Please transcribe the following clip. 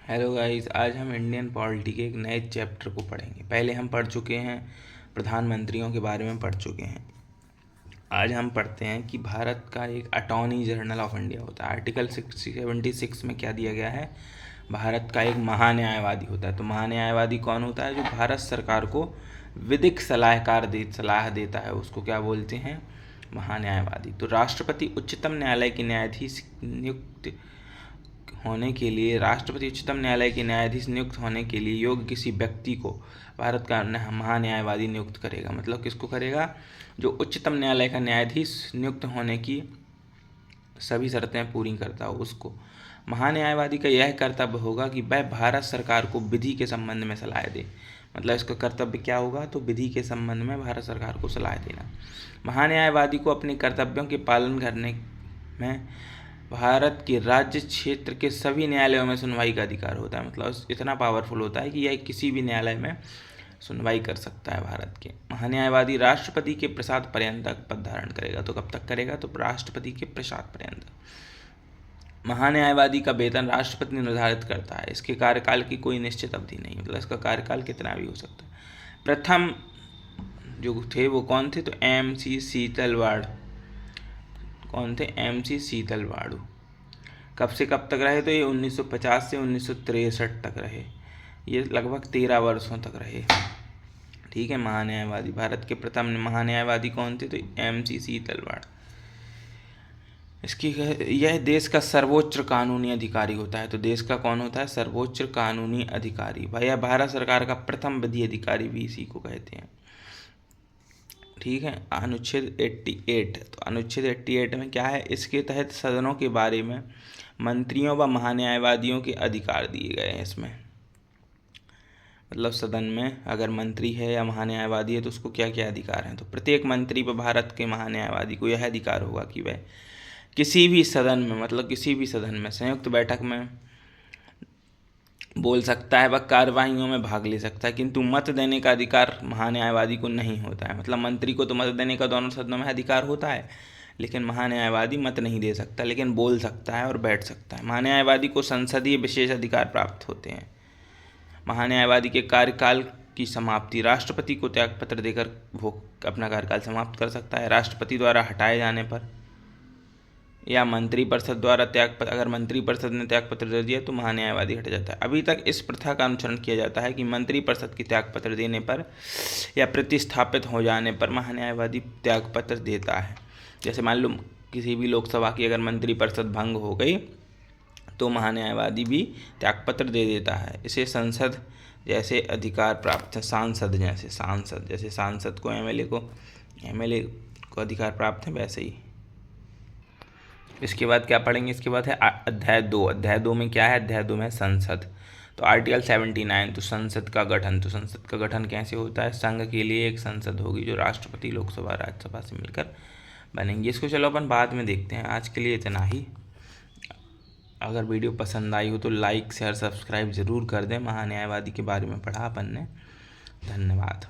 Hello guys, आज हम Indian polity के एक नए चैप्टर को पढ़ेंगे। पहले हम पढ़ चुके हैं, प्रधानमंत्रियों के बारे में पढ़ चुके हैं। आज हम पढ़ते हैं कि भारत का एक अटॉर्नी जनरल ऑफ इंडिया होता है। आर्टिकल 76 में क्या दिया गया है? भारत का एक महान्यायवादी होता है। तो महान्यायवादी कौन होता है? जो भारत सरकार को विधिक सलाह देता है, उसको क्या बोलते हैं? महान्यायवादी। तो राष्ट्रपति उच्चतम न्यायालय के न्यायाधीश नियुक्त होने के लिए योग्य किसी व्यक्ति को भारत का महान्यायवादी नियुक्त करेगा। मतलब किसको करेगा? जो उच्चतम न्यायालय का न्यायाधीश नियुक्त होने की सभी शर्तें पूरी करता हो, उसको। महान्यायवादी का यह कर्तव्य होगा कि वह भारत सरकार को विधि के संबंध में सलाह दे। मतलब इसका कर्तव्य क्या होगा? तो विधि के संबंध में भारत सरकार को सलाह देना। महान्यायवादी को अपने कर्तव्यों के पालन करने में भारत के राज्य क्षेत्र के सभी न्यायालयों में सुनवाई का अधिकार होता है। मतलब इतना पावरफुल होता है कि यह किसी भी न्यायालय में सुनवाई कर सकता है भारत के। महान्यायवादी राष्ट्रपति के प्रसाद पर्यंत तक पद धारण करेगा। तो कब तक करेगा? तो राष्ट्रपति के प्रसाद पर्यंत। महान्यायवादी का वेतन राष्ट्रपति निर्धारित करता है। इसके कार्यकाल की कोई निश्चित अवधि नहीं, मतलब इसका कार्यकाल कितना भी हो सकता है। प्रथम जो थे वो कौन थे? तो MC शीतलवाड़। कौन थे? MC शीतलवाड़। कब से कब तक रहे? तो ये 1950 से 1963 तक रहे। ये लगभग 13 वर्षों तक रहे। ठीक है। महान्यायवादी, भारत के प्रथम महान्यायवादी कौन थे? तो MC शीतलवाड़। यह देश का सर्वोच्च कानूनी अधिकारी होता है। तो देश का कौन होता है? सर्वोच्च कानूनी अधिकारी। भैया भारत सरकार का प्रथम विधि अधिकारी भी इसी को कहते हैं। ठीक है। अनुच्छेद 88। तो अनुच्छेद 88 में क्या है? इसके तहत सदनों के बारे में मंत्रियों व महान्यायवादियों के अधिकार दिए गए हैं इसमें। मतलब सदन में अगर मंत्री है या महान्यायवादी है तो उसको क्या क्या अधिकार हैं? तो प्रत्येक मंत्री व भारत के महान्यायवादी को यह अधिकार होगा कि वह किसी भी सदन में, मतलब किसी भी सदन में संयुक्त बैठक में बोल सकता है, वह कार्यवाहियों में भाग ले सकता है, किंतु मत देने का अधिकार महान्यायवादी को नहीं होता है। मतलब मंत्री को तो मत देने का दोनों सदनों में अधिकार होता है, लेकिन महान्यायवादी मत नहीं दे सकता, लेकिन बोल सकता है और बैठ सकता है। महान्यायवादी को संसदीय विशेष अधिकार प्राप्त होते हैं। महान्यायवादी के कार्यकाल की समाप्ति राष्ट्रपति को त्यागपत्र देकर वो अपना कार्यकाल समाप्त कर सकता है। राष्ट्रपति द्वारा हटाए जाने पर या मंत्रिपरिषद द्वारा त्यागपत्र, अगर मंत्रिपरिषद ने त्यागपत्र दे दिया तो महान्यायवादी हट जाता है। अभी तक इस प्रथा का अनुसरण किया जाता है कि मंत्रिपरिषद की त्यागपत्र देने पर या प्रतिस्थापित हो जाने पर महान्यायवादी त्यागपत्र देता है। जैसे मान लो किसी भी लोकसभा की अगर मंत्रिपरिषद भंग हो गई तो महान्यायवादी भी त्यागपत्र दे देता है। इसे संसद जैसे अधिकार प्राप्त है। सांसद जैसे सांसद को MLA को अधिकार प्राप्त है, वैसे ही। इसके बाद क्या पढ़ेंगे? इसके बाद है अध्याय 2। अध्याय 2 में क्या है? अध्याय 2 में संसद। तो आर्टिकल 79। तो संसद का गठन। तो संसद का गठन कैसे होता है? संघ के लिए एक संसद होगी जो राष्ट्रपति, लोकसभा, राज्यसभा से मिलकर बनेंगी। इसको चलो अपन बाद में देखते हैं। आज के लिए इतना ही। अगर वीडियो पसंद आई हो तो लाइक, शेयर, सब्सक्राइब ज़रूर कर दें। महान्यायवादी के बारे में पढ़ा अपन ने। धन्यवाद।